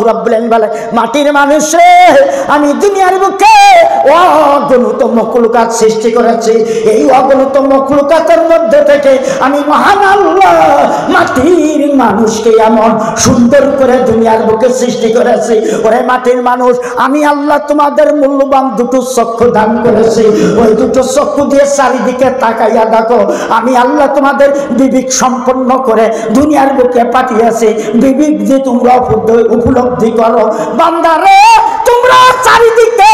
রাব্বুল আলামিন বলে মাটির মানুষ রে আমি দুনিয়ার বুকে অগণিত মখলুকাত সৃষ্টি করেছি এই অগণিত মখলুকাতের মধ্যে থেকে আমি মহান আল্লাহ মাটির মানুষকে এমন সুন্দর করে দুনিয়ার বুকে সৃষ্টি করেছি ওরে মাটির মানুষ আমি আল্লাহ তোমাদের মূল্যবান দুটো চক্ষু দান করেছি ওই দুটো চক্ষু দিয়ে চারিদিকে তাকাইয়া দেখো আমি আল্লাহ তোমাদের বিবেক সম্পন্ন করে দুনিয়ার বুকে পাঠিয়েছি বিবেক দিয়ে তোমরা উপলব্ধি করো বান্দারে তোমরা চারিদিকে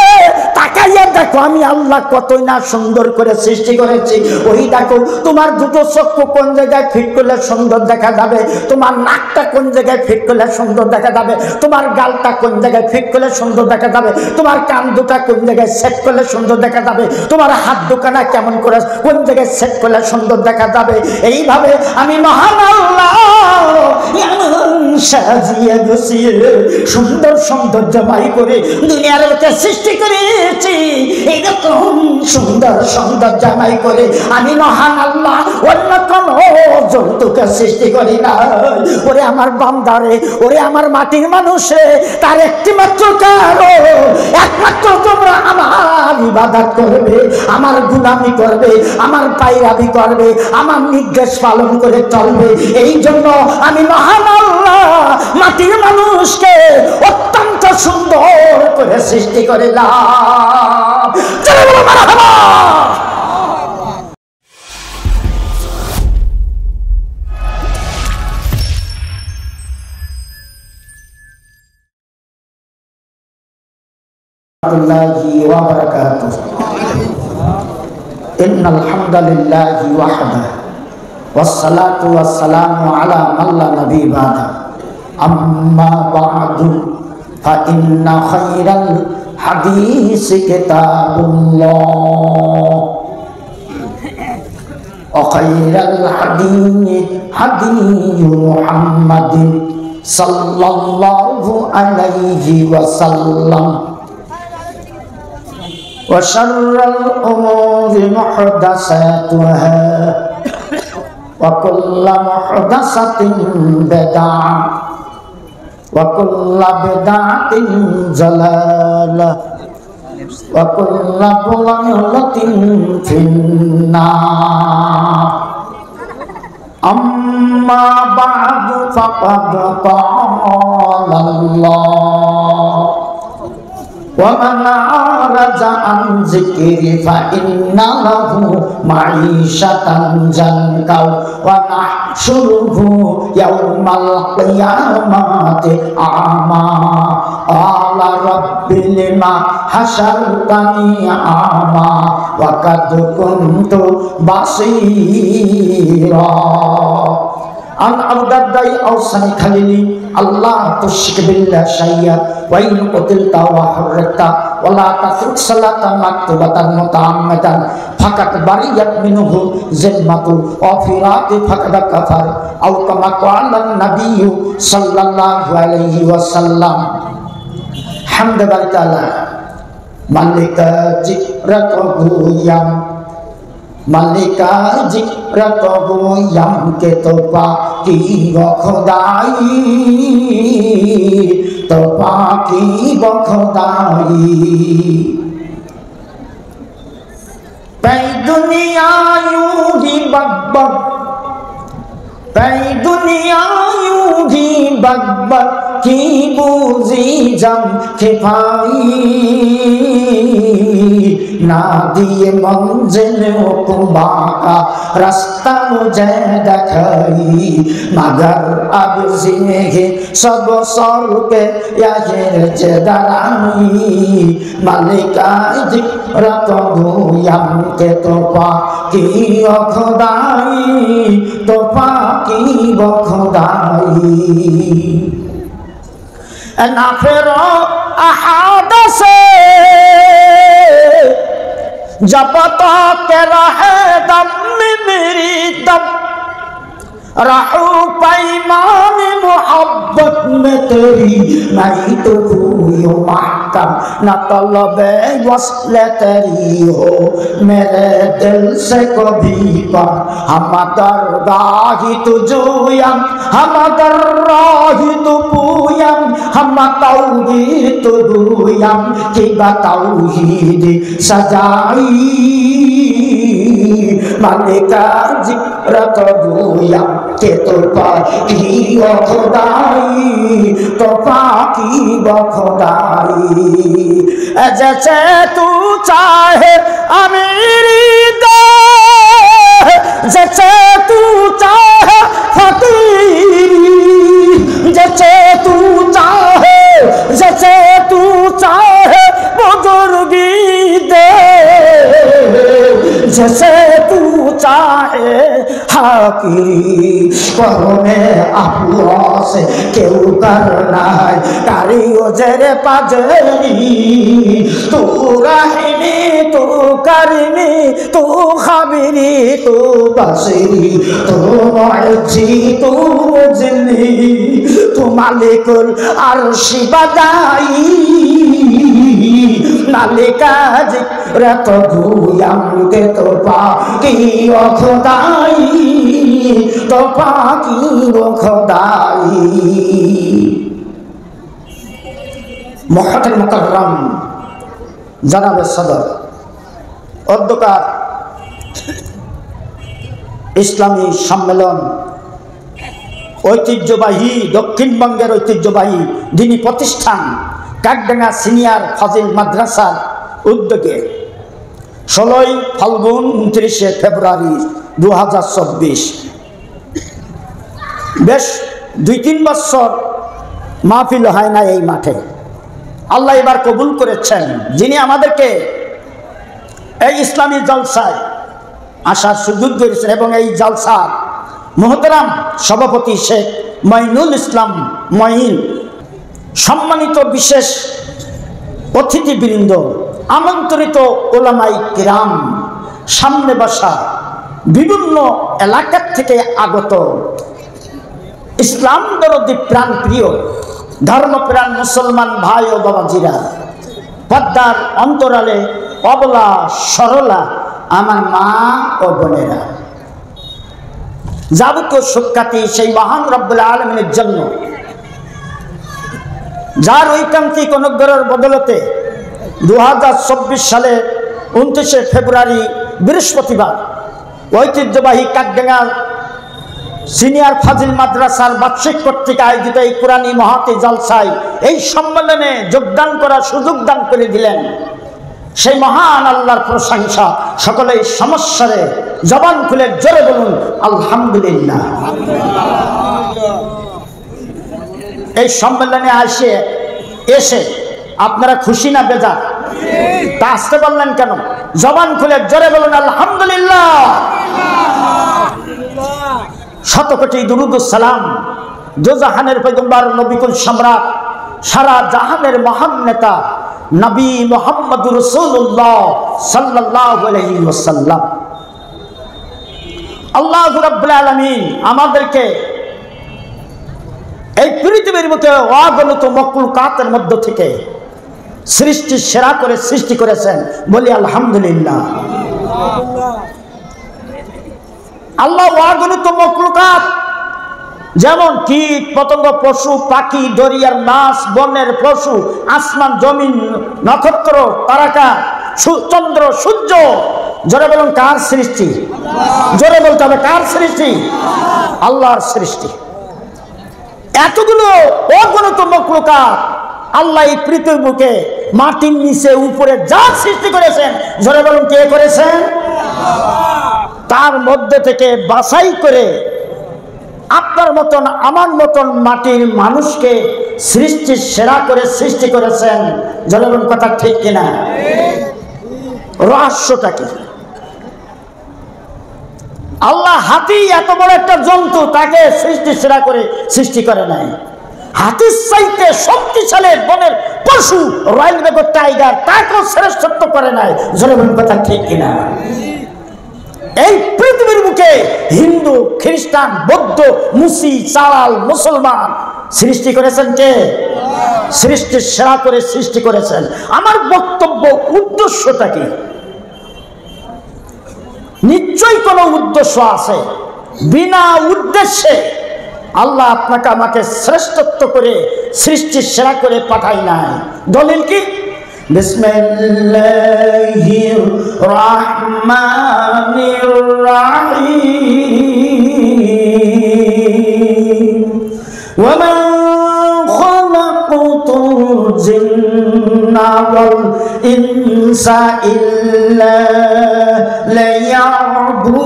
তাকাইয়া দেখো আমি আল্লাহ কতই না সুন্দর করে সৃষ্টি করেছি ওই দেখো তোমার দুটো চক্ষু কোন জায়গায় ফিট করলে সুন্দর দেখা যাবে তোমার নাকটা কোন জায়গায় ফিট করলে সুন্দর দেখা যাবে তোমার গালটা কোন জায়গায় ফিট করলে সুন্দর দেখা যাবে তোমার কান দুটা কোন জায়গায় সেট করলে সুন্দর দেখা যাবে তোমার হাত দুখানা কেমন করে কোন জায়গায় সেট করলে সুন্দর দেখা যাবে এইভাবে আমি মহান আল্লাহ সাজিয়ে গুছিয়ে সুন্দর সৌন্দর্যময় করে দুনিয়ার বুকে সৃষ্টি করেছি এরকম সুন্দর সৌন্দর্যময় করে আমি মহান আল্লাহ অন্য কোন জন্তুকে সৃষ্টি করি না ওরে আমার বান্দারে ওরে আমার মাটির মানুষে তার একটি মাত্র কারণ একমাত্র তোমরা আমার ইবাদত করবে আমার গুলামি করবে আমার পায়রাবি করবে আমার নির্দেশ পালন করে চলবে এই জন্য আমি মহান আল্লাহ মাটির মানুষকে অত্যন্ত সুন্দর করে সৃষ্টি করিলাম চলো বলো মারহাবা ওয়া বারাকাতুহু ইন্নাল হামদালিল্লাহি ওয়াহদা ওয়াসসালাতু ওয়াসসালামু আলা মান লা নাবী বা'দা আম্মা বা'দু ফা ইন্না খায়রাল হাদিসি কিতাবুল্লাহ ওয়া খায়রাল হাদিয়ি হাদিয়ু মুহাম্মাদিন সাল্লাল্লাহু আলাইহি ওয়াসাল্লাম وشر الأمور محدثاتها وكل محدثة بدعة وكل بدعة ضلالة وكل ضلالة في النار أما بعد فقد قال الله ومن أعرض عن ذكري فإن له معيشة ضنكا ونحشره يوم القيامة أعمى قال رب لما حشرتني أعمى وقد كنت بصيرا عن عبد الله أوصاني خليلي الله تشرك بالله شيئا وإن قتلت وحرقت ولا تترك صلاة مكتوبة متعمدا فقد برئت منه ذمة وفرات فقد كفر أو كما قال النبي صلى الله عليه وسلم حمد بارك الله مالك ذكرته يم মালিকা জিকরাতহু ইয়ামকে তোপা কি বখদাই তোপা কি বখদাই তাই দুনিয়া ইউহি বাকবাক তাই দুনিয়া ইউহি বাকবাক কি বুঝি জাম খেপাই ना दिए मंजिल हुक्मा का रास्ता मुझे दिखाई मगर अब जिंदगी सब सर पे यही दरानी मालिका जिक्र तो भूयम के तोपा की खुदाई तोपा की खुदाई ना फिर अहाद से जब तक रहे दम में मेरी दम रहूं पैमान मोहब्बत में तेरी नहीं तो कोई कम न तलबे वस्ले तेरी हो मेरे दिल से कभी पर हम दरगाही तुझुयम हम दर्राही तुपुयम हम तौहीद तुबुयम कि बताऊहीद सजाई मालिका जिक्र तुबुयम के तो पाकी व खुदाई तो पाकी व खुदाई जैसे तू चाहे अमीरी दे जैसे तू चाहे फकीरी जैसे तू चाहे जैसे तू चाहे बुजुर्गी दे जैसे तू चाहे हाकिरी करने अल्लाह से क्यों करना है कारियो जरे पाजरी तू राहिनी तू करीमी तू खबीरी तू बसीरी तू मुअज्जी तू मुजल्ली तू मालिकुल अर्शी बदाई मालिका जिक्र तो गुयाम के तो पाकी व खुदाई तो पाकी व खुदाई मुहतरम मुकर्रम जनाब सदर অধ্যকার ইসলামী সম্মেলন ঐতিহ্যবাহী দক্ষিণবঙ্গের ঐতিহ্যবাহী দ্বীনি প্রতিষ্ঠান কাকডাঙ্গা সিনিয়র ফাজিল মাদ্রাসার উদ্যোগে 16ই ফাল্গুন 29শে ফেব্রুয়ারি 2024 বেশ 2-3 বছর মাহফিল হয় না এই মাঠে। আল্লাহ এবার কবুল করেছেন, যিনি আমাদেরকে এই ইসলামী জলসায় আসার সুযোগ করেছেন এবং এই জলসার মোহতারাম সভাপতি শেখ মঈনুল ইসলাম মঈন, সম্মানিত বিশেষ অতিথিবৃন্দ, আমন্ত্রিত ওলামাই কিরাম, সামনে বসা বিভিন্ন এলাকা থেকে আগত ইসলাম দরদি প্রাণ প্রিয় ধর্মপ্রাণ মুসলমান ভাই ও বাবাজিরা, পদ্মার অন্তরালে অবলা সরলা আমার মা ও বোনেরা, যাবতীয় সুখ্যাতি সেই মহান রব্বুল আলামিনের জন্য, যার ঐকান্তিক অনুগ্রহের বদলতে 2024 সালে 29শে ফেব্রুয়ারি বৃহস্পতিবার ঐতিহ্যবাহী কাকডাঙ্গা সিনিয়র ফাজিল মাদ্রাসার বার্ষিক কর্তৃক আয়োজিত এই কুরআনী মহাতি জলসায় এই সম্মেলনে যোগদান করার সুযোগ দান করে দিলেন সেই মহান আল্লাহর প্রশংসা সকলেই সমস্যারে জবান খুলে জোরে বলুন আলহামদুলিল্লাহ। এই সম্মেলনে এসে আপনারা খুশি না বেজার? তা আসতে বললেন কেন? জবান খুলে জোরে বলুন আলহামদুলিল্লাহ। শত কোটি দুরুদ সালাম দোজাহানের পয়গম্বর নবিকুল সম্রাট সারা জাহানের মহান নেতা নবী মুহাম্মদুর রাসূলুল্লাহ সাল্লাল্লাহু আলাইহি ওয়াসাল্লাম। আল্লাহ রাব্বুল আলামিন আমাদেরকে এই পৃথিবীর মধ্যে অগণিত মখলুকাতের মধ্য থেকে সৃষ্টি সেরা করে সৃষ্টি করেছেন, বলি আলহামদুলিল্লাহ। আল্লাহ অগণিত মখলুকাত যেমন কীট পতঙ্গ, পশু পাখি, দরিয়ার মাছ, বনের পশু, আসমান জমিন, নক্ষত্র তারকা, চন্দ্র সূর্য, জোরে বলুন কার সৃষ্টি? জোরে বলতে হবে কার সৃষ্টি? আল্লাহর সৃষ্টি। এতগুলো অগণিত মখলুকাত আল্লাহ এই পৃথিবীকে মাটির নিচে উপরে যা সৃষ্টি করেছেন, জোরে বলুন কে করেছেন? তার মধ্যে থেকে বাছাই করে আপনার মতন আমার মতন মাটির মানুষকে সৃষ্টি সেরা করে সৃষ্টি করেছেন, জোরে বলুন কথা ঠিক কিনা? রহস্যটা কি? আল্লাহ হাতি এত বড় একটা জন্তু, তাকে সৃষ্টি সেরা করে সৃষ্টি করে নাই। হাতির চাইতে শক্তিশালী বনের পশু রয়্যাল বেঙ্গল টাইগার, তাকেও শ্রেষ্ঠত্ব করে নাই, জোরে বলুন কথা ঠিক কিনা? এই পৃথিবীর বুকে হিন্দু, খ্রিস্টান, বৌদ্ধ, মুসি, চালাল, মুসলমান, সৃষ্টি করেছেন কে? সৃষ্টির সেরা করে সৃষ্টি করেছেন। আমার বক্তব্য উদ্দেশ্যটা কি? নিশ্চয়ই কোনো উদ্দেশ্য আছে। বিনা উদ্দেশ্যে আল্লাহ আপনাকে আমাকে শ্রেষ্ঠত্ব করে সৃষ্টির সেরা করে পাঠাই নাই। দলিল কি? বিসমিল্লাহির রহমানির রহিম ওয়া মা খালাকতুল জিন্না ওয়াল ইনসা ইল্লা লিয়াবুদুন।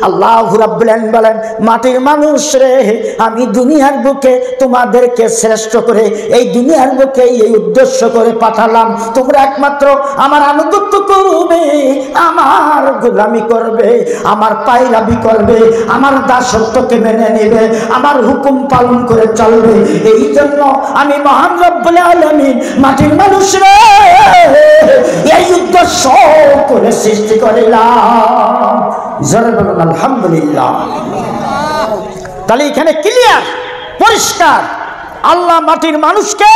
আল্লাহু রাব্বুল আলামিন বলেন, মাটির মানুষ রে, আমি দুনিয়ার বুকে তোমাদেরকে শ্রেষ্ঠ করে এই দুনিয়ার বুকে এই উদ্দেশ্য করে পাঠালাম, তোমরা একমাত্র আমার আনুগত্য করবে, আমার গোলামি করবে, আমার পায়রাবি করবে, আমার দাসত্বকে মেনে নেবে, আমার হুকুম পালন করে চলবে। এই জন্য আমি মহান রব্বুল আলামিন মাটির মানুষ রে এই উদ্দেশ্য করে সৃষ্টি করিলাম। জোরে বলুন আলহামদুলিল্লাহ। তাহলে এখানে ক্লিয়ার, পরিষ্কার, আল্লাহ মাটির মানুষকে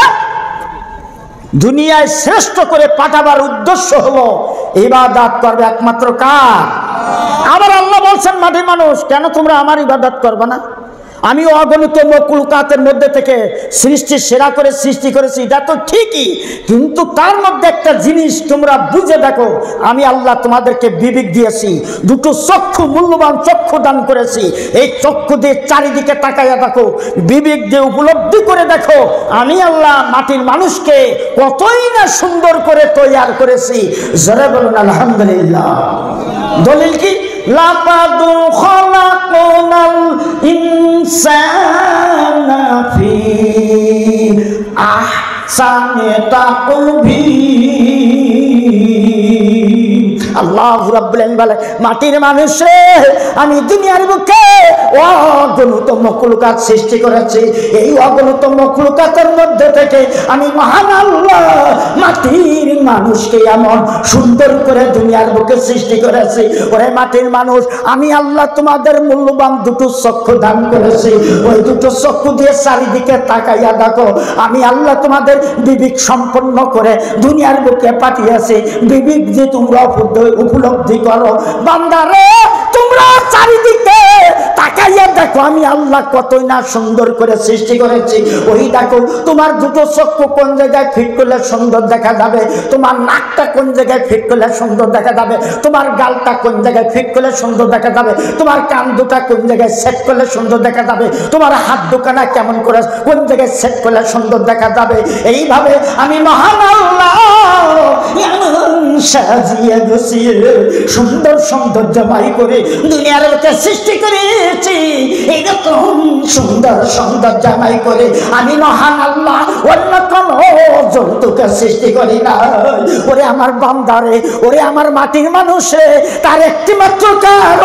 দুনিয়ায় শ্রেষ্ঠ করে পাঠাবার উদ্দেশ্য হলো ইবাদত করবে একমাত্র কার? আবার আল্লাহ বলছেন, মাটির মানুষ কেন তোমরা আমার ইবাদত করবে না? আমি অগণিত মখলুকাতের মধ্যে থেকে সৃষ্টির সেরা করে সৃষ্টি করেছি, এটা তো ঠিকই, কিন্তু তার মধ্যে একটা জিনিস তোমরা বুঝে দেখো, আমি আল্লাহ তোমাদেরকে বিবেক দিয়েছি, দুটো চক্ষু, মূল্যবান চক্ষু দান করেছি। এই চক্ষু দিয়ে চারিদিকে তাকাইয়া দেখো, বিবেক দিয়ে উপলব্ধি করে দেখো, আমি আল্লাহ মাটির মানুষকে কতই না সুন্দর করে তৈয়ার করেছি। জোরে বলুন আলহামদুলিল্লাহ। দলিল কি? লাকাদ খালাকনাল ইনসানা ফি আহসানি তাকবীর। আল্লাহু রাব্বুল আলামিন বলে, মাটির মানুষ রে, আমি দুনিয়ার বুকে অগণিত মখলুকাত সৃষ্টি করেছি। এই অগণিত মখলুকাতের মধ্যে থেকে আমি মহান আল্লাহ মাটির মানুষকে এমন সুন্দর করে দুনিয়ার বুকে সৃষ্টি করেছি। ওরে মাটির মানুষ, আমি আল্লাহ তোমাদের মূল্যবান দুটো চক্ষু দান করেছি। ওই দুটো চক্ষু দিয়ে চারিদিকে তাকাইয়া দেখো, আমি আল্লাহ তোমাদের বিবেক সম্পন্ন করে দুনিয়ার বুকে পাঠিয়েছি। বিবেক যে তোমরা উপলব্ধি করো। বান্দারে, তোমরা চারিদিকে তাকাইয়া দেখো, আমি আল্লাহ কতই না সুন্দর করে সৃষ্টি করেছি। ওই দেখো, তোমার দুটো চক্ষু কোন জায়গায় ফিট করলে সুন্দর দেখা যাবে, তোমার নাকটা কোন জায়গায় ফিট করলে সুন্দর দেখা যাবে, তোমার গালটা কোন জায়গায় ফিট করলে সুন্দর দেখা যাবে, তোমার কান দুটা কোন জায়গায় সেট করলে সুন্দর দেখা যাবে, তোমার হাত দুখানা কেমন করে কোন জায়গায় সেট করলে সুন্দর দেখা যাবে। এইভাবে আমি মহান আল্লাহ সাজিয়ে গুছিয়ে সুন্দর সৌন্দর্যময় করে দুনিয়ার বুকে সৃষ্টি করেছি। এইরকম সুন্দর সৌন্দর্যময় করে আমি মহান আল্লাহ অন্য কোন জন্তুকে সৃষ্টি করি না। ওরে আমার বান্দারে, ওরে আমার মাটির মানুষে, তার একটি মাত্র কারণ,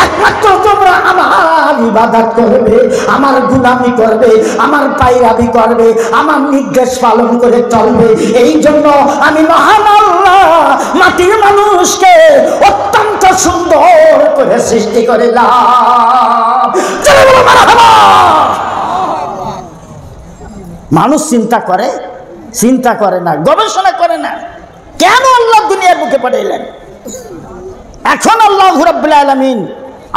একমাত্র তোমরা আমার ইবাদত করবে, আমার গুলামি করবে, আমার পায়রাবি করবে, আমার নির্দেশ পালন করে চলবে। এই জন্য আমি মহান আল্লাহ মাটির মানুষকে অত্যন্ত সুন্দর করে সৃষ্টি করিলাম। মানুষ চিন্তা করে? চিন্তা করে না, গবেষণা করে না। কেন আল্লাহ দুনিয়ার বুকে পাঠাইলেন? এখন আল্লাহু রাব্বুল আলামিন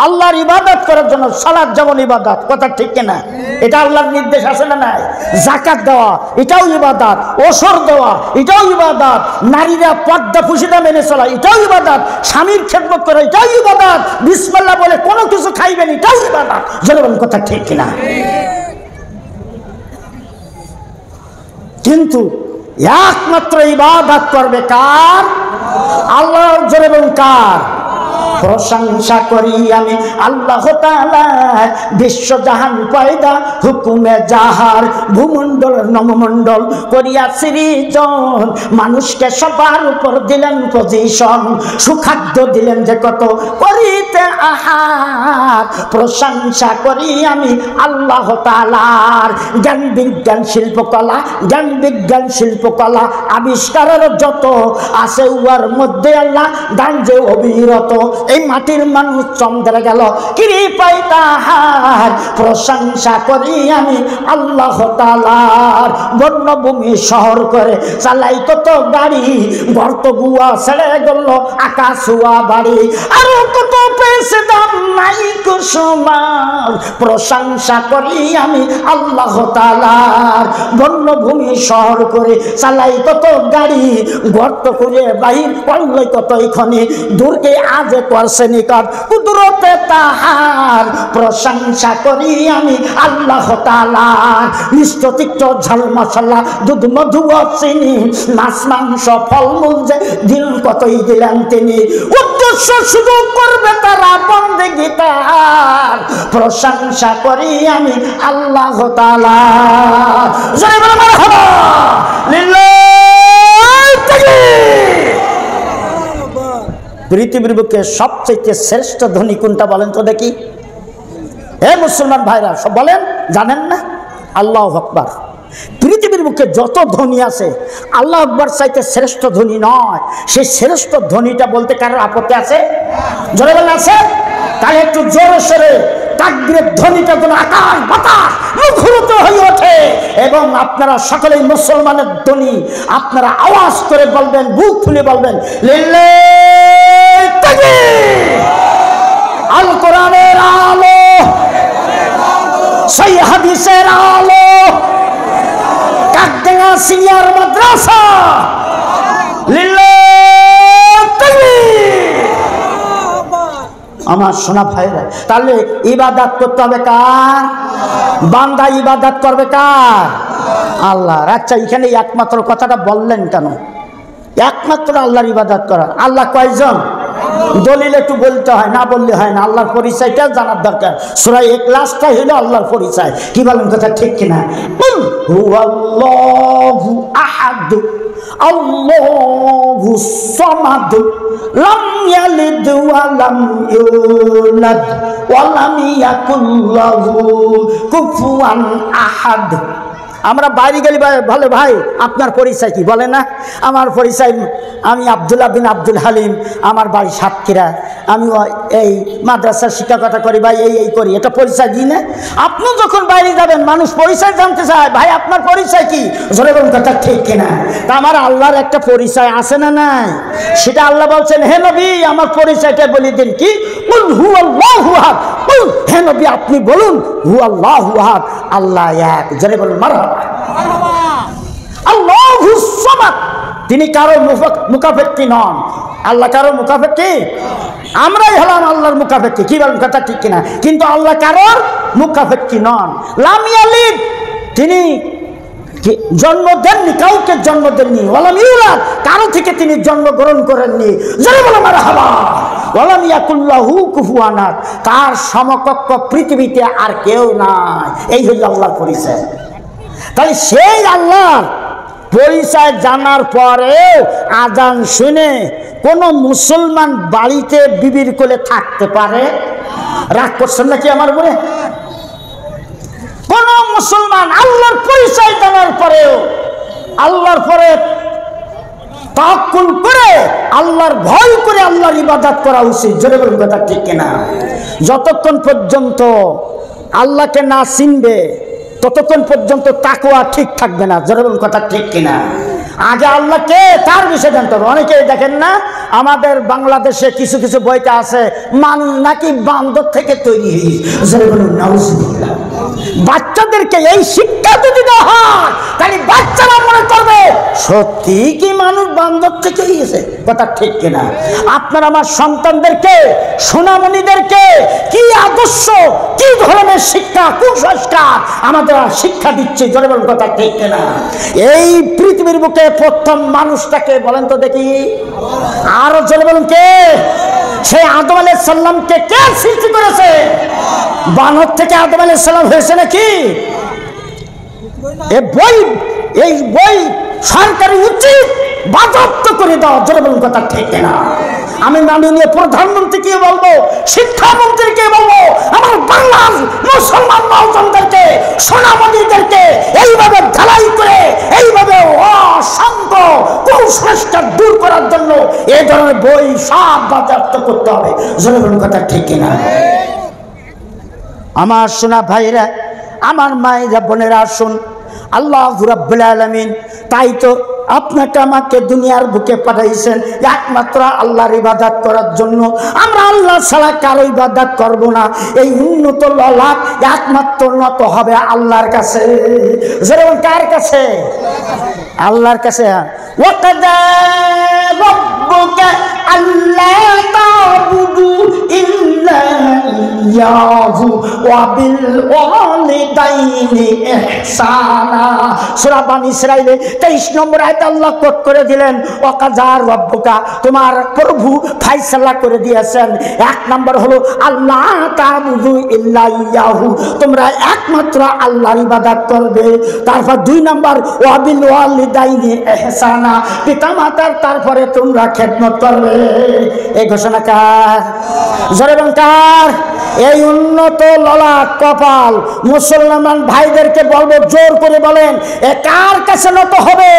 আল্লাহর ইবাদত করার জন্য, সালাত যেমন ইবাদত, কথা ঠিক কিনা? এটা আল্লাহর নির্দেশ আছে না নাই? যাকাত দেওয়া এটাও ইবাদত, ওসর দেওয়া এটাও ইবাদত, নারীরা পর্দা পুশিদা মেনে চলা এটাও ইবাদত, স্বামীর খেদমত করা এটাও ইবাদত, বিসমিল্লাহ বলে কোনো কিছু খাইবেন এটাও ইবাদত। জনগণ, কথা ঠিক কিনা? কিন্তু একমাত্র ইবাদত করবে কার? আল্লাহর। জোরে বলুন কার? প্রশংসা করি আমি আল্লাহ তাআলা, বিশ্বজাহান পয়দা হুকুমে যাহার, ভূমণ্ডল নবমণ্ডল করিয়া সৃজন, মানুষকে সবার উপর দিলেন পজিশন, সুখাদ্য দিলেন যে কত, করি পাইতে আহার প্রশংসা করি আমি আল্লাহ তাআলার। জ্ঞান বিজ্ঞান শিল্পকলা, জ্ঞান বিজ্ঞান শিল্পকলা আবিষ্কারের যত আছে উয়ার মধ্যে আল্লাহ দান যে অবিরত। এই মাটির মানুষ চন্দ্রে গেল কৃপায় তাহার প্রশংসা করি আমি আল্লাহ তাআলার। বন্যভূমি শহর করে চালাই কত গাড়ি, গর্ত গুয়া ছেড়ে গেল আকাশ হুয়া বাড়ি, আরো কত পেয়েছে দাম নাই কুসুমার প্রশংসা করি আমি আল্লাহ তাআলার। বন্যভূমি শহর করে চালাই কত গাড়ি, গর্ত করে বাহির করলে কত এখানে দূরকে আজ করছে নিকট কুদরতে তাহার প্রশংসা করি আমি আল্লাহ তাআলার। মিষ্ট তিক্ত ঝাল মশলা দুধ মধু চিনি মাছ মাংস ফলমূল যে দিন কতই দিলেন তিনি, উদ্দেশ্য শুধু করবে তারা বন্দেগী তার প্রশংসা করি আমি আল্লাহ তাআলা। জয় বলো মারহাবা লিল্লাহি তাকবীর। পৃথিবীর বুকে সবচেয়ে শ্রেষ্ঠ ধনী কোনটা বলেন তো দেখি? হে মুসলমান ভাইরা সব বলেন, জানেন না? আল্লাহু আকবার। পৃথিবীর বুকে যত ধনী আছে আল্লাহ আকবার চাইতে শ্রেষ্ঠ ধনী নয়। সেই শ্রেষ্ঠ ধনীটা বলতে কারোর আপত্তি আছে? জোরে বলেন আছে? তাহলে একটু জোরে সোরে তাকবীরের ধ্বনিটা যেন আকাশ বাতাস মুখরিত হয়ে ওঠে এবং আপনারা সকলেই মুসলমানের ধ্বনি আপনারা আওয়াজ করে বলবেন, বুক খুলে বলবেন লিল্লাহি তাকবীর। আল কোরআনের আলো, সহিহ হাদিসের আলো, কাকডাঙ্গা সিনিয়র মাদ্রাসা লিল্লাহি তাকবীর। আমার সোনা ভাইরা, তাহলে ইবাদত করতে হবে কার? বান্দা ইবাদত করবে কার? আল্লাহর। আচ্ছা, এখানে একমাত্র কথাটা বললেন কেন? একমাত্র আল্লাহর ইবাদত করা। আল্লাহ কয়জন? দলিল একটু বলতে হয়, না বললে হয় না। আল্লাহর পরিচয়টা জানার দরকার। সূরা ইখলাসটা হলো আল্লাহর পরিচয়। কি বলেন কথা ঠিক কিনা? কুল হুয়াল্লাহু আহাদ আল্লাহুস সামাদ লাম ইয়ালিদ ওয়া লাম ইউলাদ ওয়া লাম ইয়াকুল লাহু কুফুয়ান আহাদ। আমরা বাইরে গেলে ভালো ভাই আপনার পরিচয় কি বলে না? আমার পরিচয় আমি আব্দুল্লাহ বিন আব্দুল হালিম, আমার বাড়ি সাতক্ষীরা, আমি এই মাদ্রাসার শিক্ষকতা করি ভাই, এই করি, এটা পরিচয় দিই না? আপনি যখন বাইরে যাবেন মানুষ পরিচয় জানতে চায়, ভাই আপনার পরিচয় কি? জোরে বলুন কথা ঠিক কিনা? তা আমার আল্লাহর একটা পরিচয় আছে না নাই? সেটা আল্লাহ বলছেন, হে নবী আমার পরিচয়টা বলে দিন। কি? কুল হুয়াল্লাহু আহাদ। কুল, হে নবী আপনি বলুন হুয়াল্লাহু আহাদ, আল্লাহ এক। জোরে বলুন মারহাবা। আল্লাহুস সামাদ, তিনি কারো মুখাপেক্ষী নন। আল্লাহ কারো মুখাপেক্ষী? আমরাই হলাম আল্লাহর মুখাপেক্ষী। কি বলেন কথা ঠিক কিনা? কিন্তু আল্লাহ কারোর মুখাপেক্ষী নন। লাম ইয়ালিদ, তিনি জন্ম দেননি, কাউকে জন্ম দেননি। ওয়ালাম ইউলাদ, কারো থেকে তিনি জন্মগ্রহণ করেননি। জোরে বলো মারহাবা। ওয়ালাম ইয়াকুল লাহু কুফুয়ান আহাদ, তার সমকক্ষ পৃথিবীতে আর কেউ নাই। এই হলো আল্লাহর পরিচয়। তাহলে সেই আল্লাহর পরিচয় জানার পরেও আজান শুনে কোন মুসলমান বাড়িতে বিবির কোলে থাকতে পারে? রাগ করছেন নাকি আমার উপরে? কোন মুসলমান আল্লাহর পরিচয় জানার পরেও আল্লাহর পরে তাওয়াক্কুল করে আল্লাহর ভয় করে আল্লাহর ইবাদত করা উচিত। জোরে বলুন কথা ঠিক কিনা? যতক্ষণ পর্যন্ত আল্লাহকে না চিনবে ততক্ষণ পর্যন্ত তাকওয়া ঠিক থাকবে না। জোরে বলুন কথা ঠিক কিনা? আগে আল্লাহকে তার বিষয়ে জানতে হবে। অনেকেই দেখেন না আমাদের বাংলাদেশে কিছু কিছু বইতে আছে মানুষ নাকি বান্দর থেকে তৈরি হয়েছে। নাউজুবিল্লাহ। বাচ্চাদেরকে এই শিক্ষা যদি দেওয়া হয় তাহলে বাচ্চারা মনে করবে সত্যি কি মানুষ বান্দর থেকে হয়েছে। কথা ঠিক কিনা? আপনার আমার সন্তানদেরকে সোনামণিদেরকে কি আদর্শ কি ধরনের শিক্ষা কুসংস্কার আমাদের শিক্ষা দিচ্ছে। জোরে বলুন কথা ঠিক কিনা? এই পৃথিবীর বুকে প্রথম মানুষটাকে বলেন তো দেখি, আরো জোরে বলুন কে? সেই আদম আলাইহিস সালামকে কে সৃষ্টি করেছে? বানর থেকে আদম আলাইহিস সালাম হয়েছে নাকি? এই বই সরকারি উচিত বাজেয়াপ্ত করে দাও। জোরে বলুন কথা ঠিক কিনা? আমি মাননীয় প্রধানমন্ত্রীকে বলবো, শিক্ষামন্ত্রীকে বলবো, আমার বাংলার মুসলমান নওজওয়ানদেরকে, সোনামণিদেরকে এইভাবে ঢালাই করে, এইভাবে অসংখ্য কুসংস্কার দূর করার জন্য এই ধরনের বই সব বাজেয়াপ্ত করতে হবে। জনগণ কথা ঠিক কিনা? আমার সোনা ভাইরা, আমার মায়েরা, বোনেরা, শুন, আল্লাহ রাব্বুল আলামিন তাই তো আপনাকে আমাকে দুনিয়ার বুকে পাঠাইছেন একমাত্র আল্লাহর ইবাদত করার জন্য। আমরা আল্লাহ ছাড়া কারো ইবাদত করব না। এই উন্নত ললাট একমাত্র নত হবে আল্লাহর কাছে। যেমন কার কাছে? আল্লাহর কাছে। ওয়াকাদা রাব্বুকা আল্লা তা'বুদু ইল্লা ইয়াহু ওয়া বিল ওয়ালিদাইনি ইহসানা। সূরা বানী ইসরাঈলে 23 নম্বর আয়াতে আল্লাহ কোট করে দিলেন, ওয়াকাদা রাব্বুকা, তোমার প্রভু ফয়সালা করে দিয়েছেন। এক নম্বর হলো আল্লাহ তা'বুদু ইল্লা ইয়াহু, তোমরা একমাত্র আল্লাহর ইবাদত করবে। তারপর 2 নম্বর ওয়া বিল ওয়ালিদাইনি ইহসানা, পিতামাতার তারপরে তোমরা খেদমত করবে। এই ঘোষণা কার? জোরে বলেন কার? এই উন্নত ললাট কপাল মুসলমান ভাইদেরকে বলবো, জোর করে বলেন, এ কার কাছে নত হবে?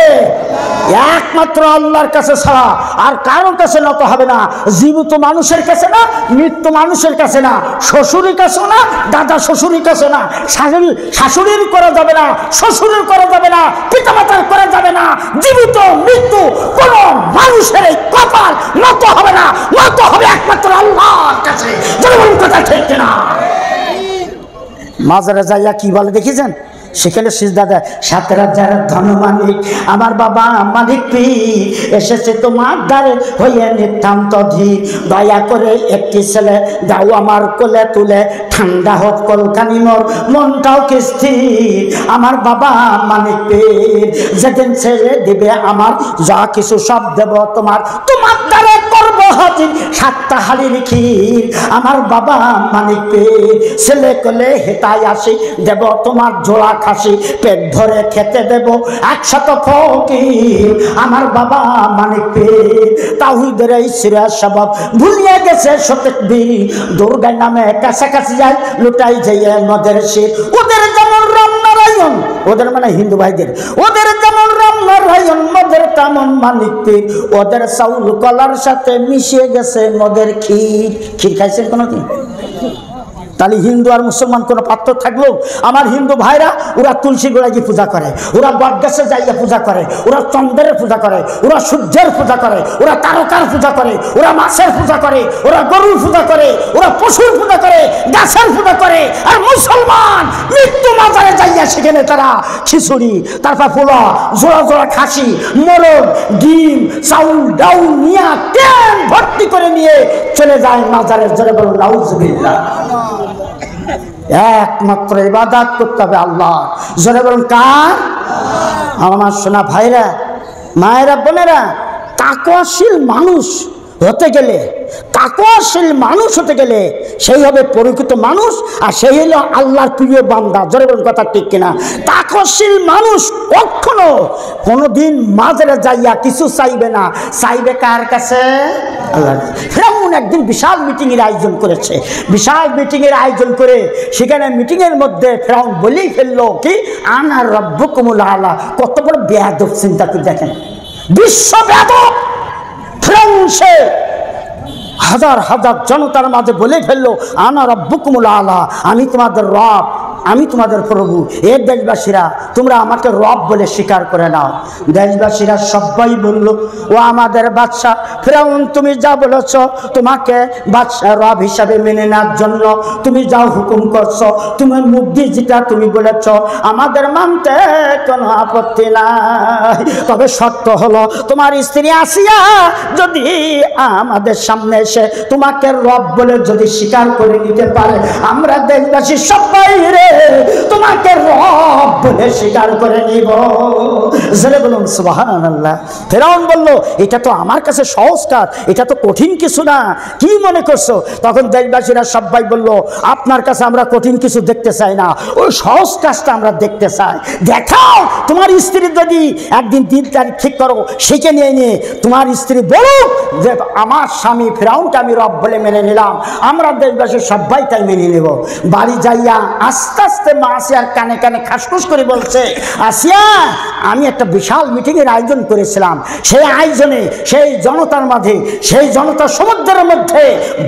একমাত্র আল্লাহর কাছে ছাড়া আর কারোর কাছে নত হবে না। জীবিত মানুষের কাছে না, মৃত্যু মানুষের কাছে না, শ্বশুরের কাছে না, দাদা শ্বশুরের কাছে না, শাশুড়ির করা যাবে না, শ্বশুরের করা যাবে না, পিতামাতার করা যাবে না। জীবিত মৃত্যু কোন মানুষের এই কপাল নত হবে না, নত হবে একমাত্র আল্লাহর কাছে। জনগণ কথা ঠিক না? মাজারে যাইয়া কি বলে দেখেছেন? সেখানে সিজদা দেয়, 7 রাজার ধন মালিক আমার বাবা মালিক পীর এসেছে তোমার দ্বারে হইয়া নিতান্ত ধীর, দয়া করে একটি ছেলে দাও আমার কোলে তুলে, ঠান্ডা হোক কলকানি মোর মনটাও কি স্থির। আমার বাবা মালিক পীর যেদিন ছেলে দিবে আমার যা কিছু সব দেব তোমার, তোমার দ্বারে করব হাজির 7টা হাড়ির ক্ষীর। আমার বাবা মালিক পীর ছেলে কোলে হেতায় আসি, দেব তোমার জোড়া খাসি, পেট ভরে খেতে দেব 100 ফকির। আমার বাবা মানিক পীর তাওহীদের এই সিরা সবাব ভুলিয়ে গেছে সতেক বীর, দুর্গার নামে কাছাকাছি যায় লুটাই যাইয়ে মদের শীত। ওদের যেমন রামনারায়ণ, ওদের মানে হিন্দু ভাইদের, ওদের যেমন রামনারায়ণ মদের তেমন মানিক পীর, ওদের চাউল কলার সাথে মিশিয়ে গেছে মদের ক্ষীর। ক্ষীর খাইছেন কোনোদিন? তাহলে হিন্দু আর মুসলমান কোনো পার্থক্য থাকলো? আমার হিন্দু ভাইরা ওরা তুলসী গোড়ায় গিয়ে পূজা করে, ওরা বটগাছে যাইয়া পূজা করে, ওরা চন্দ্রের পূজা করে, ওরা সূর্যের পূজা করে, ওরা তারকার পূজা করে, ওরা মাছের পূজা করে, ওরা গরুর পূজা করে, ওরা পশুর পূজা করে, গাছের পূজা করে। আর মুসলমান মৃত্যু মাজারে যাইয়া সেখানে তারা খিচুড়ি, তারপর পোলা, জোড়া জোড়া খাসি, মোরগ, ডিম, চাউল ডাউল নিয়ে ট্রেন ভর্তি করে নিয়ে চলে যায় মাজারের। জোরে বলুন নাউজুবিল্লাহ। একমাত্র ইবাদত করতে হবে আল্লাহ। জোরে বলুন কার? আমার সোনা ভাইরা, মায়েরা, বোনেরা, তাকওয়াশীল মানুষ হতে গেলে, তাকওয়াশীল মানুষ হতে গেলে সেই হবে প্রকৃত মানুষ, আর সেই হলো আল্লাহর প্রিয় বান্দা। জোরে বলুন কথা ঠিক কিনা? তাকওয়াশীল মানুষ কখনো কোনোদিন মাজারে যাইয়া কিছু চাইবে না, চাইবে কার কাছে? আল্লাহ। ফেরাউন একদিন বিশাল মিটিংয়ের আয়োজন করেছে, বিশাল মিটিংয়ের আয়োজন করে সেখানে মিটিংয়ের মধ্যে ফেরাউন বলেই ফেললো কি, আনা রব্বুকুমুল আলা। কত বড় বেয়াদব, চিন্তা করে দেখেন, বিশ্ব বেয়াদব ফেরাউন। সে হাজার হাজার জনতার মাঝে বলে ফেললো, আনা রব্বুকুমুল আলা, আমি তোমাদের রব, আমি তোমাদের প্রভু। এ দেশবাসীরা, তোমরা আমাকে রব বলে স্বীকার করে নাও। দেশবাসীরা সবাই বলল, ও আমাদের বাদশাহ ফেরাউন, তুমি যা বলেছ, তোমাকে বাদশাহ রব হিসাবে মেনে নেওয়ার জন্য তুমি যাও হুকুম করছো, তুমি মুখ দিয়ে যেটা তুমি বলেছ আমাদের মানতে কোনো আপত্তি নাই। তবে সত্য হলো, তোমার স্ত্রী আসিয়া যদি আমাদের সামনে এসে তোমাকে রব বলে যদি স্বীকার করে নিতে পারে, আমরা দেশবাসী সবাই রে তোমাকে রব বলে স্বীকার করে নিব। জোরে বলুন সুবহানাল্লাহ। ফেরাউন বলল, এটা তো আমার কাছে সহজ কাজ, এটা তো কঠিন কিছু না, কি মনে করছো? তখন দেশবাসীরা সবাই বলল, আপনার কাছে আমরা কঠিন কিছু দেখতে চাই না, ওই সহজ কাজটা আমরা দেখতে চাই। দেখাও তোমার স্ত্রী যদি একদিন দিন তারিখ ঠিক করো, সেকে নিয়ে তোমার স্ত্রী বলুক যে আমার স্বামী ফেরাউনকে আমি রব বলে মেনে নিলাম, আমরা দেশবাসী সবাই তাই মেনে নেব। বাড়ি যাইয়া আস্তে আস্তে মা আসিয়ার কানে কানে খাসখুস করে বলছে, আসিয়া আমি একটা বিশাল মিটিংয়ের আয়োজন করেছিলাম, সেই আয়োজনে সেই জনতার মাঝে, সেই জনতার সমুদ্রের মধ্যে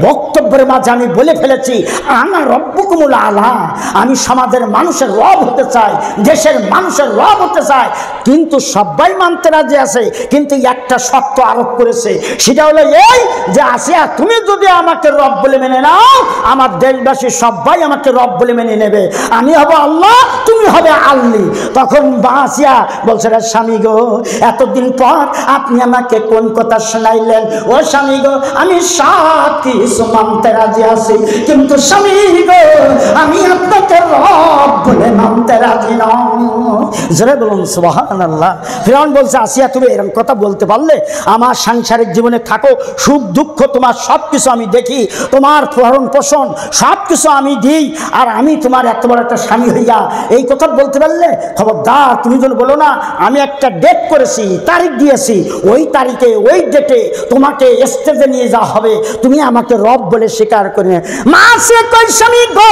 বক্তব্যের মাঝে আমি বলে ফেলেছি আনা রব্বুকুমুল আলা, আমি সমাজের মানুষের রব হতে চাই, দেশের মানুষের রব হতে চাই। কিন্তু সবাই মানতে রাজি আছে, কিন্তু একটা শর্ত আরোপ করেছে, সেটা হলো এই যে আসিয়া তুমি যদি আমাকে রব বলে মেনে নাও, আমার দেশবাসী সবাই আমাকে রব বলে মেনে নেবে, আমি হব আল্লাহ, তুমি হবে আল্লি। তখন আসিয়া বলছে, স্বামী গো এতদিন পর আপনি আমাকে কোন কথা শোনাইলেন? ও স্বামী গো আমি সব কিছু মানতে রাজি আছি, কিন্তু স্বামী গো আমি আপনাকে রব বলে মানতে রাজি নই। জোরে বলুন সুবহানাল্লাহ। ফিরআউন বলছে, আসিয়া তুমি এরকম কথা বলতে পারলে? আমার সাংসারিক জীবনে থাকো, সুখ দুঃখ তোমার সব কিছু আমি দেখি, তোমার ভরণ পোষণ সব কিছু আমি দিই, আর আমি তোমার এত বড় একটা স্বামী হইয়া এই কথা বলতে পারলে? খবরদার তুমি যদি বলো না, আমি একটা ডেট করেছি, তারিখ দিয়েছি, ওই তারিখে ওই ডেটে তোমাকে স্টেজে নিয়ে যাওয়া হবে, তুমি আমাকে রব বলে স্বীকার করে নে। মা সে কই স্বামী গো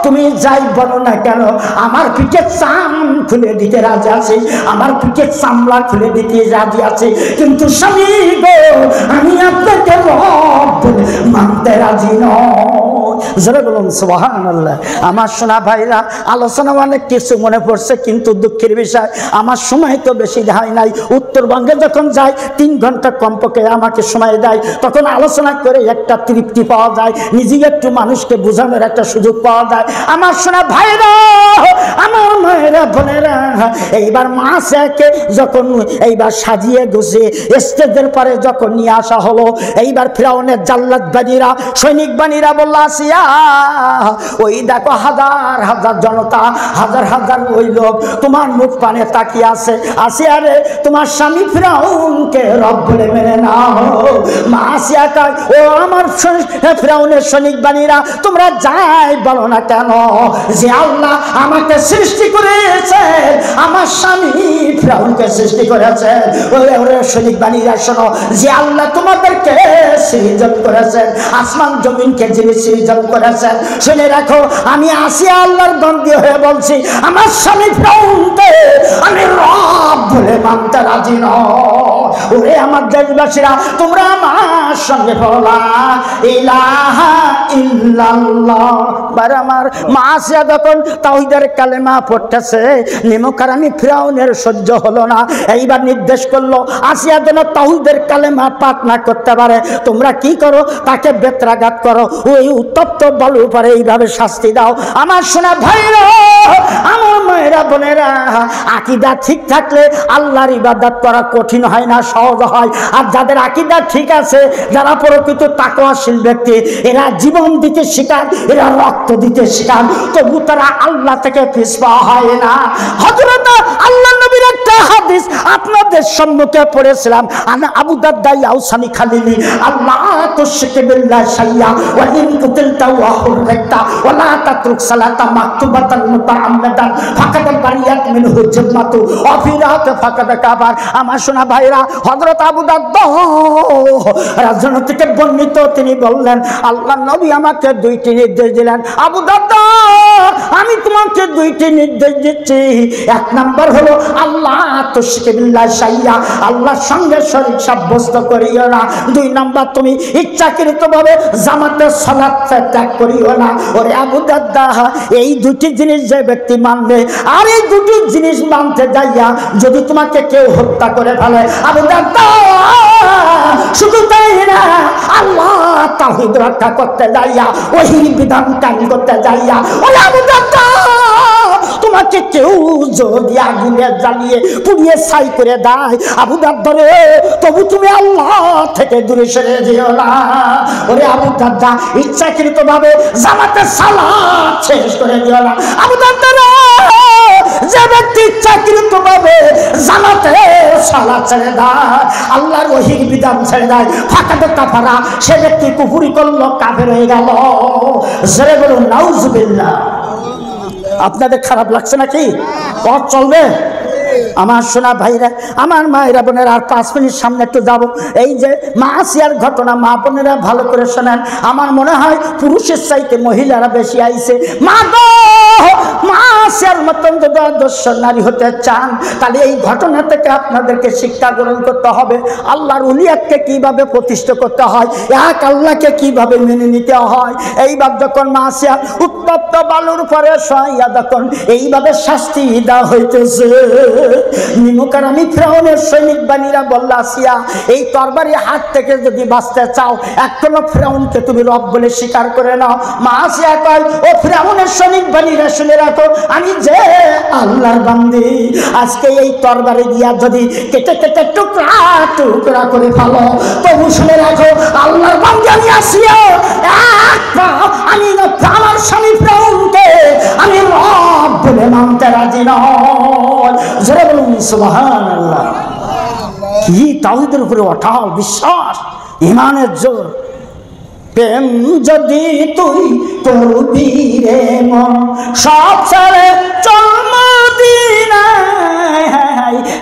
তুমি যাই বলো না কেন, আমার পিঠে চাম খুলে দিতে রাজি আছে, আমার পিঠে চামড়া খুলে দিতে রাজি আছে, কিন্তু স্বামী গো আমি আপনাকে রব বলে মানতে রাজি নই। জোরে বলুন সুবহানাল্লাহ। আমার সোনা ভাইরা, আলোচনা অনেক কিছু মনে পড়ছে, কিন্তু দুঃখের বিষয় আমার সময় তো বেশি হয় নাই। উত্তরবঙ্গে যখন যাই 3 ঘন্টা কমপক্ষে আমাকে সময় দেয়, তখন আলোচনা করে একটা তৃপ্তি পাওয়া যায়, নিজে একটু মানুষকে বোঝানোর একটা সুযোগ পাওয়া যায়। আমার সোনা ভাইরা, আমার মায়েরা বোনেরা, এইবার মাসেকে যখন এইবার সাজিয়ে গুছিয়ে স্টেজের পরে যখন নিয়ে আসা হলো, এইবার ফিরআউনের জাল্লাদ বানীরা, সৈনিক বানীরা বলল, আসিয়া ওই দেখো হাজার হাজার জনতা, হাজার হাজার ওই লোক তোমার মুখ পানে তাকিয়ে আছে, আসিয়া রে তোমার স্বামী ফিরআউনকে রব বলে মেনে নাও। মা আসিয়া কয়, ও আমার ফিরআউনের সৈনিক বানীরা, তোমরা যাই বলো না কেন যে আল্লাহ আমাকে সৃষ্টি করেছে, আমার স্বামী ফিরআউনকে সৃষ্টি করেছে, ওরে সৈনিক বানীরা শোনো, যে আল্লাহ তোমাদেরকে সৃজন করেছেন, আসমান জমিনকে যিনি সৃজন করেছেন, শুনে রাখো আমি আসিয়া আল্লাহর বন্দী হয়ে বলছি, আমার স্বামী ফিরআউনকে আমি রব বলে মানতে রাজি নই। ওরে আমার দেশবাসীরা, তোমরা আমার সঙ্গে বলা ইলাহা ইল্লাল্লাহ। বার আমার মা আসিয়া যখন তাওহীদের কালেমা পড়তেছে, নিমকারামি ফিরআউনের সহ্য হলো না, এইবার নির্দেশ করলো আসিয়া যেন তাওহীদের কালেমা পাঠ না করতে পারে, তোমরা কি করো, তাকে বেত্রাঘাত করো, ওই উত্তপ্ত বালুর উপরে এইভাবে শাস্তি দাও। আমার সোনা ভাইরা, আমার মায়েরা বোনেরা, আকীদা ঠিক থাকলে আল্লাহর ইবাদত করা কঠিন হয় না, সহজ হয়। আর যাদের আকীদা ঠিক আছে, যারা প্রকৃত তাকওয়াশীল ব্যক্তি, এরা জীবন দিতে শিকার, এরা রক্ত দিতে শিকার, তবু তারা আল্লাহ থেকে পিছপা হয় না। হযরত আল্লাহ নবীর একটা হাদিস আপনাদের সম্মুখে পড়েছিলাম, আবু দারদা আউসানি খালিলি, আল্লাহ তুশরিক বিল্লাহি শাইয়া ওয়া ইন কুতিলতা ওয়া হুররিতা ওয়া লা তাতরুক সালাতা মাকতুবাতান মুতাআম্মাদান ফাকাদ বারিয়াত মিনহু জিম্মাতু ওয়া ফিরাত ফাকাদ কাবার। আমার সোনা ভাইরা, হযরত আবু দারদা রাজনৈতিক বর্ণিত, তিনি বললেন আল্লাহ নবী আমাকে 2টি নির্দেশ দিলেন, আবু দারদা আমি তোমাকে 2টি নির্দেশ দিচ্ছি। 1 নাম্বার হলো আল্লাহ তুশরিক বিল্লাহি শাইয়া, আল্লাহর সঙ্গে শরীক সাব্যস্ত করিও না। 2 নাম্বার তুমি ইচ্ছাকৃতভাবে জামাতের সালাত ত্যাগ করিও না। ওরে আবু দারদা, এই 2টি জিনিস যে ব্যক্তি মানবে, আর এই 2টি জিনিস মানতে যাইয়া যদি তোমাকে কেউ হত্যা করে ফেলে, আবু দারদা শুধু তাই না, আল্লাহ তাওহীদ রক্ষা করতে যাইয়া, ওহীর বিধান কায়েম করতে যাইয়া, ওরে আবু দারদা তোমাকে কেউ যদি আগুনে জ্বালিয়ে পুড়িয়ে ছাই করে দেয়, আবু দারদা রে, তবু তুমি আল্লাহ থেকে দূরে সরে যেও না। ওরে আবু দারদা ইচ্ছাকৃতভাবে জামাতের সালাত শেষ করে দিও না। আবু দারদা রে, যে সালাত ছেড়ে দেয়, আল্লাহর ওহীর বিধান ছেড়ে দেয়, ফাকাদ কাফারা, সে ব্যক্তি কুফরি করলো, কাফের হয়ে গেল। জোরে বলুন নাউজুবিল্লাহ। আপনাদের খারাপ লাগছে নাকি? পথ চলবে? আমার সোনা ভাইরা, আমার মায়েরা বোনেরা, আর 5 মিনিট সামনে একটু যাব। এই যে মাসিয়ার ঘটনা, মা বোনেরা ভালো করে শোনেন। আমার মনে হয় পুরুষের চাইতে মহিলারা বেশি আইছে। মা গো, মাসিয়ার মতন যদি আদর্শ নারী হতে চান, তাহলে এই ঘটনা থেকে আপনাদেরকে শিক্ষা গ্রহণ করতে হবে। আল্লাহর উলিয়াতকে কিভাবে প্রতিষ্ঠা করতে হয়, এক আল্লাহকে কিভাবে মেনে নিতে হয়। এইবার যখন মাসিয়া উত্তপ্ত বালুর পরে শোয়া, তখন এইভাবে শাস্তি দেওয়া হইতেছে। নিমুকারামি ফিরআউনের সৈনিক বাহিনীরা বলল, আসিয়া, এই তরবারি হাত থেকে যদি বাঁচতে চাও, এখনো ফিরআউনকে তুমি রব বলে স্বীকার করে নাও। মা আসিয়া কয়, ও ফিরআউনের সৈনিক বাহিনীরা, শুনে রাখো, আমি যে আল্লাহর বান্দি, আজকে এই তরবারি দিয়া যদি কেটে কেটে টুকরা টুকরা করে ফেলো, তবু শুনে রাখো, আল্লাহর বান্দি আমি আসিয়া, আমি আমার স্বামী ফিরআউনকে আমি রব বলে মানতে রাজি নয়। জোরে বলুন সুবহানাল্লাহ। কি তাওহীদের উপরে অটল বিশ্বাস, ঈমানের জোর। প্রেম যদি তুই করবি রে মন, সব ছেড়ে চল মদিনায়,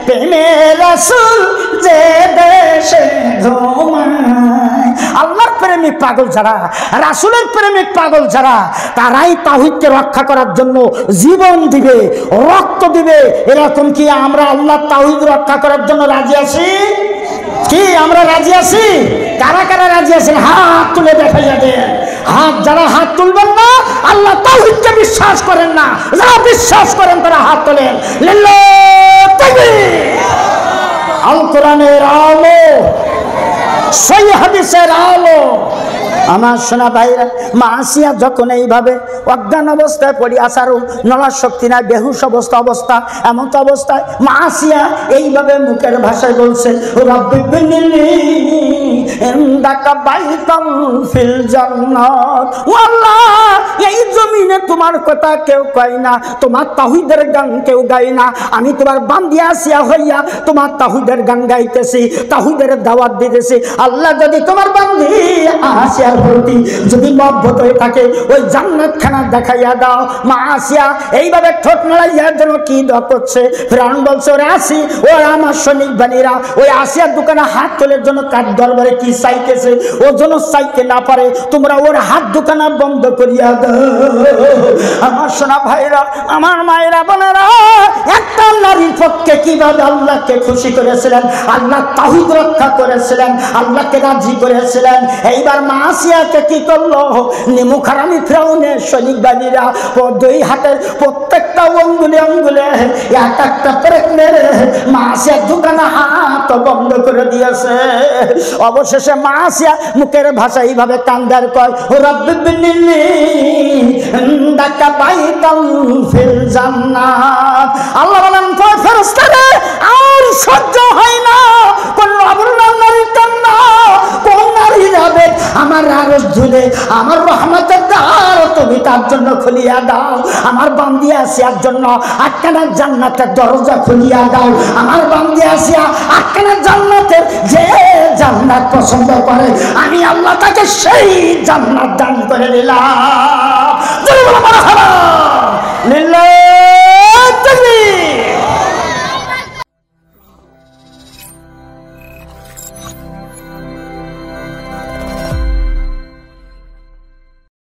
প্রেমের রাসূল যে দেশে ঘুমায়। আল্লাহর প্রেমিক পাগল যারা, রাসূলের প্রেমিক পাগল যারা, তারাই তাওহীদকে রক্ষা করার জন্য জীবন দিবে, রক্ত দিবে। এরকম কি আমরা আল্লাহর তাওহীদ রক্ষা করার জন্য রাজি আছি? কি আমরা রাজি আছি? কারা কারা রাজি আছেন হাত তুলে দেখা যাবে। হাত, যারা হাত তুলবেন না, আল্লাহ তাওহীদকে বিশ্বাস করেন না, যারা বিশ্বাস করেন তারা হাত তোলেন। লিল্লাহি তাকবীর। আল কোরআনের আলো, সহিহ হাদিসের আলো। আমার সোনা ভাইরা, মা আসিয়া যখন এইভাবে অজ্ঞান অবস্থায় পড়ি, আসারও নলার শক্তি নাই, বেহুশ অবস্থা, এমন তো অবস্থায় মা আসিয়া এইভাবে মুখের ভাষায় বলছে, রব্বি বিনিনি ইনদাকা বাইতান ফিল জান্নাত। ও আল্লাহ, এই জমিনে তোমার কথা কেউ কয় না, তোমার তাওহীদের গান কেউ গায় না। আমি তোমার বান্দি আসিয়া হইয়া তোমার তাওহীদের গান গাইতেছি, তাওহীদের দাওয়াত দিতেছি। আল্লাহ, যদি তোমার বান্দি আসিয়া প্রতি যদি মহব্বত হয়ে থাকে, ওই জান্নাত খানা দেখাইয়া দাও। মা আসিয়া এইভাবে ঠোঁট নাড়াইয়া যেন কি দোয়া করছে। ফিরআউন বলছে, ওরে আসি, ও আমার সৈনিক বাহিনীরা ওই আসিয়ার দোকানে হাত তোলের জন্য কার দরবারে কি চাইতেছে, ও যেন চাইতে না পারে, তোমরা ওর হাত দোকানা বন্ধ করিয়া দাও। আমার সোনা ভাইরা, আমার মায়েরা বোনেরা, একটা নারীর পক্ষে কিভাবে আল্লাহকে খুশি করেছিলেন, আল্লাহ তাওহীদ রক্ষা করেছিলেন, আল্লাহকে রাজি করেছিলেন। এইবার মা আসিয়াকে কি করলো, নিমুখারামি ফিরআউনের সৈনিক বাহিনীরা দুই হাতের প্রত্যেকটা অঙ্গুলে অঙ্গুলে এক একটা পেরেক মেরে মা আসিয়ার দোকানে হাত বন্ধ করে দিয়েছে। অবশেষে মা আসিয়া মুখের ভাষা এইভাবে কান্দার কয়, রব্বি বিনিনি ইনদাকা বাইতান ফিল জান্নাত। আল্লাহ বলেন, ফেরেশতারা, আর সহ্য হয় না কোন অবলা নারীর কান্না, কোন নারী যাবে আমার আরশ ধুলে, আমার রহমতের দ্বার তুমি তার জন্য খুলিয়া দাও। আমার বান্দি আসিয়ার জন্য আটখানা জান্নাতের দরজা খুলিয়া দাও। আমার বান্দি আসিয়া আটখানা জান্নাতের যে জান্নাত পছন্দ করে, আমি আল্লাহ তাকে সেই জান্নাত দান করে দিলাম। মারহাবা লিল্লাহ।